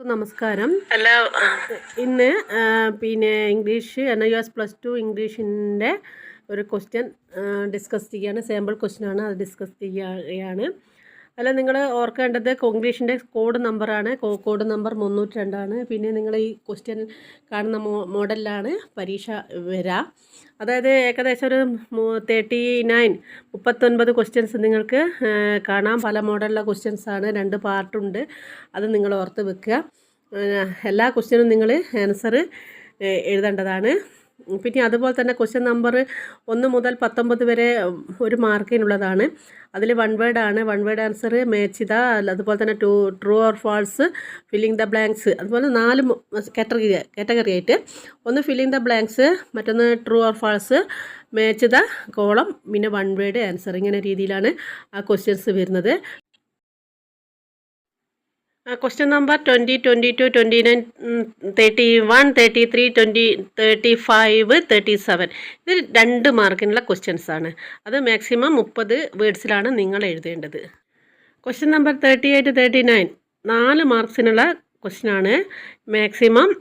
നമസ്കാരം. ഇന്ന് English NIOS +2 ഇംഗ്ലീഷിൻ്റെ ഒരു ക്വസ്റ്റ്യൻ ഡിസ്കസ് ചെയ്യുകയാണ്. സാമ്പിൾ ക്വസ്റ്റ്യനാണ്, അത് ഡിസ്കസ് ചെയ്യുകയാണ്. അല്ല, നിങ്ങൾ ഓർക്കേണ്ടത് ഇംഗ്ലീഷിൻ്റെ കോഡ് നമ്പറാണ്. കോഡ് നമ്പർ 302 ആണ്. പിന്നെ നിങ്ങൾ ഈ ക്വസ്റ്റ്യൻ കാണുന്ന മോഡലിലാണ് പരീക്ഷ വരിക. അതായത് ഏകദേശം ഒരു 39 ക്വസ്റ്റ്യൻസ് നിങ്ങൾക്ക് കാണാം. പല മോഡലുള്ള ക്വസ്റ്റ്യൻസാണ്, 2 പാർട്ടുണ്ട്. അത് നിങ്ങൾ ഓർത്ത് വെക്കുക. എല്ലാ ക്വസ്റ്റ്യനും നിങ്ങൾ ആൻസർ എഴുതേണ്ടതാണ്. പിന്നെ അതുപോലെ തന്നെ ക്വസ്റ്റ്യൻ നമ്പർ 1 മുതൽ 19 വരെ ഒരു മാർക്കിനുള്ളതാണ്. അതിൽ 1 വേർഡാണ്. 1 വേർഡ് ആൻസർ മാച്ച് ചെയ്താൽ, അതുപോലെ തന്നെ true or false, filling the blanks, അതുപോലെ 4 കാറ്റഗറി ആയിട്ട്. ഒന്ന് ഫില്ലിംഗ് ദ ബ്ലാങ്ക്സ്, മറ്റൊന്ന് true or false, match the column, പിന്നെ 1 വേർഡ് ആൻസർ. ഇങ്ങനെ രീതിയിലാണ് ആ ക്വസ്റ്റ്യൻസ് വരുന്നത്. ക്വസ്റ്റ്യൻ നമ്പർ 20, 22, 29, 31, 33, 20, 35, 37 ഇത് 2 മാർക്കിനുള്ള ക്വസ്റ്റ്യൻസാണ്. അത് മാക്സിമം 30 വേർഡ്സിലാണ് നിങ്ങൾ എഴുതേണ്ടത്. ക്വസ്റ്റ്യൻ നമ്പർ 38, 39 4 മാർക്സിനുള്ള ക്വസ്റ്റ്യനാണ്. മാക്സിമം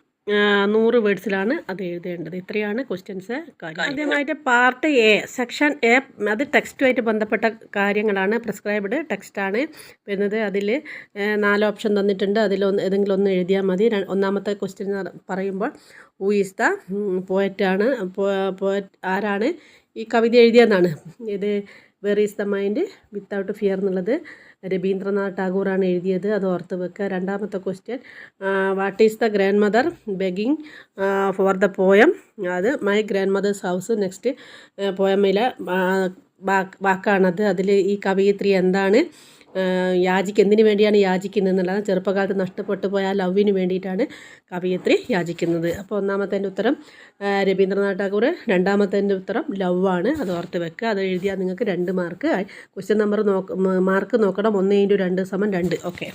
100 വേർഡ്സിലാണ് അത് എഴുതേണ്ടത്. ഇത്രയാണ് ക്വസ്റ്റ്യൻസ്. ആദ്യമായിട്ട് പാർട്ട് എ, സെക്ഷൻ എ, അത് ടെക്സ്റ്റുമായിട്ട് ബന്ധപ്പെട്ട കാര്യങ്ങളാണ്. പ്രിസ്ക്രൈബ്ഡ് ടെക്സ്റ്റാണ് വരുന്നത്. അതിൽ 4 ഓപ്ഷൻ തന്നിട്ടുണ്ട്. ഏതെങ്കിലും ഒന്ന് എഴുതിയാൽ മതി. ഒന്നാമത്തെ ക്വസ്റ്റ്യൻ പറയുമ്പോൾ ഹൂ ഈസ് ദ പോയറ്റാണ്, പോയറ്റ് ആരാണ് ഈ കവിത എഴുതിയെന്നാണ്. ഇത് where is the mind without fear എന്നുള്ളത് രവീന്ദ്രനാഥ് ടാഗോറാണ് എഴുതിയത്. അത് ഓർത്ത് വെക്കുക. രണ്ടാമത്തെ question what is the grandmother begging for the poem, അത് my grandmother's house. Next പോയമിലെ വാക്കാണത്. അതിൽ ഈ കവയിത്രി എന്താണ് എന്തിനു വേണ്ടിയാണ് യാചിക്കുന്നത് എന്നുള്ളതാണ്. ചെറുപ്പകാലത്ത് നഷ്ടപ്പെട്ടു പോയ ലവിന് വേണ്ടിയിട്ടാണ് കവയിത്രി യാചിക്കുന്നത്. അപ്പോൾ ഒന്നാമത്തേൻ്റെ ഉത്തരം രവീന്ദ്രനാഥ് ടാഗോർ, രണ്ടാമത്തേൻ്റെ ഉത്തരം ലവ് ആണ്. അത് ഓർത്ത് വെക്കുക. അത് എഴുതിയാൽ നിങ്ങൾക്ക് 2 മാർക്ക്. ക്വസ്റ്റ്യൻ നമ്പർ മാർക്ക് നോക്കണം. 1 × 2 = 2. Okay.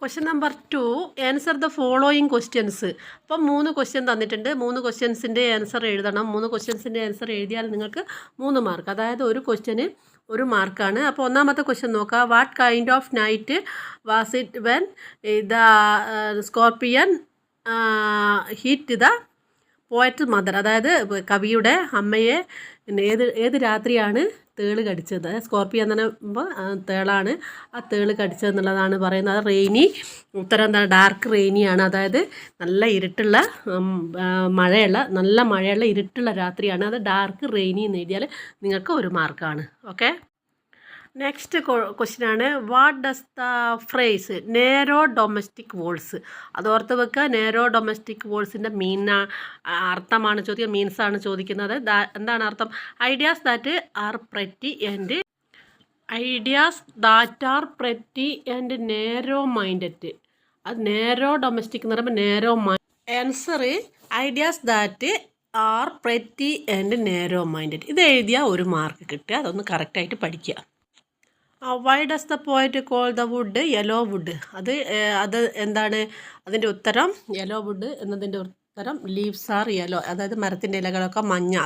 Question number 2, answer the following questions. അപ്പം 3 ക്വസ്റ്റ്യൻ തന്നിട്ടുണ്ട്. 3 ക്വസ്റ്റ്യൻസിൻ്റെ ആൻസർ എഴുതണം. 3 ക്വസ്റ്റ്യൻസിൻ്റെ ആൻസർ എഴുതിയാൽ നിങ്ങൾക്ക് 3 മാർക്ക്. അതായത് ഒരു ക്വസ്റ്റ്യന് 1 മാർക്കാണ്. അപ്പോൾ ഒന്നാമത്തെ ക്വസ്റ്റ്യൻ നോക്കുക. What kind of night was it when the scorpion hit the poet mother, അതായത് കവിയുടെ അമ്മയെ ഏത് രാത്രിയാണ് തേള് കടിച്ചത്. സ്കോർപ്പിയോ എന്ന് പറയുമ്പോൾ തേളാണ്. ആ തേള് കടിച്ചതെന്നുള്ളതാണ് പറയുന്നത്. റെയിനി, ഉത്തരം എന്താണ്? ഡാർക്ക് റെയിനിയാണ്. അതായത് നല്ല ഇരുട്ടുള്ള നല്ല മഴയുള്ള ഇരുട്ടുള്ള രാത്രിയാണ്. അത് ഡാർക്ക് റെയിനി എന്ന് എഴുതിയാൽ നിങ്ങൾക്ക് 1 മാർക്കാണ്. ഓക്കെ. നെക്സ്റ്റ് ക്വസ്റ്റ്യനാണ് what does the phrase narrow domestic walls. അത് ഓർത്ത് വെക്കുക. നേരോ ഡൊമസ്റ്റിക് വോൾസിൻ്റെ അർത്ഥമാണ് ചോദിക്കുക, മീൻസാണ് ചോദിക്കുന്നത്. എന്താണ് അർത്ഥം? Ideas that are pretty and narrow minded. അത് നേരോ ഡൊമസ്റ്റിക് എന്ന് പറയുമ്പോൾ narrow answer ideas that are pretty and narrow minded. ഇത് എഴുതിയാൽ 1 മാർക്ക് കിട്ടുക. അതൊന്ന് കറക്റ്റായിട്ട് പഠിക്കുക. Why does the poet call the wood yellow wood. അത് എന്താണ്? അതിൻ്റെ ഉത്തരം യെല്ലോ വുഡ് എന്നതിൻ്റെ ഉത്തരം ലീവ്സ് ആർ യെല്ലോ, അതായത് മരത്തിൻ്റെ ഇലകളൊക്കെ മഞ്ഞ.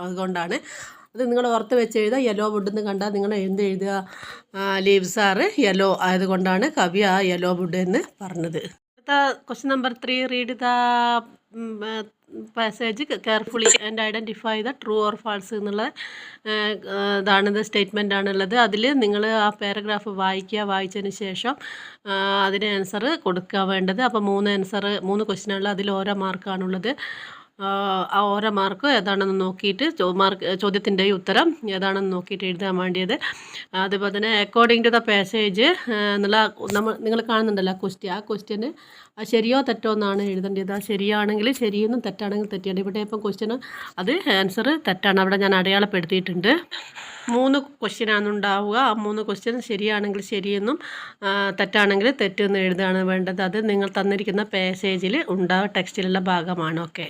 അതുകൊണ്ടാണ്. അത് നിങ്ങൾ ഓർത്ത് വെച്ച് എഴുതുക. യെല്ലോ വുഡ് എന്ന് കണ്ടാൽ നിങ്ങൾ എഴുതുക ലീവ്സ് ആർ യെല്ലോ ആയതുകൊണ്ടാണ് കവി ആ യെല്ലോ വുഡ് എന്ന് പറഞ്ഞത്. അടുത്ത question number 3, read the passage carefully and identify the true or false എന്നുള്ള സ്റ്റേറ്റ്മെൻ്റ് ആണുള്ളത്. അതിൽ നിങ്ങൾ ആ പാരഗ്രാഫ് വായിച്ചതിന് ശേഷം അതിന് ആൻസർ കൊടുക്കുക വേണ്ടത്. അപ്പോൾ 3 ക്വസ്റ്റ്യനുകൾ, അതിൽ ഓരോ മാർക്കാണുള്ളത്. ആ ഓരോ മാർക്ക് ഏതാണെന്ന് നോക്കിയിട്ട് ചോദ്യത്തിൻ്റെ ഉത്തരം ഏതാണെന്ന് നോക്കിയിട്ട് എഴുതാൻ വേണ്ടിയത്. അതുപോലെ തന്നെ അക്കോർഡിംഗ് ടു ദ പാസേജ് എന്നുള്ള നിങ്ങൾ കാണുന്നുണ്ടല്ലോ ആ ക്വസ്റ്റ്യന് ശരിയോ തെറ്റോ എന്നാണ് എഴുതേണ്ടത്. ആ ശരിയാണെങ്കിൽ ശരിയെന്നും തെറ്റാണെങ്കിൽ തെറ്റാണ്. ഇവിടെ ഇപ്പം ക്വസ്റ്റ്യന് അത് ആൻസർ തെറ്റാണ്. അവിടെ ഞാൻ അടയാളപ്പെടുത്തിയിട്ടുണ്ട്. 3 ക്വസ്റ്റ്യനാണ് ഉണ്ടാവുക. ആ 3 ക്വസ്റ്റ്യൻ ശരിയാണെങ്കിൽ ശരിയെന്നും തെറ്റാണെങ്കിൽ തെറ്റെന്നും എഴുതുകയാണ് വേണ്ടത്. അത് നിങ്ങൾ തന്നിരിക്കുന്ന പാസേജിൽ ടെക്സ്റ്റിലുള്ള ഭാഗമാണ്. ഓക്കെ.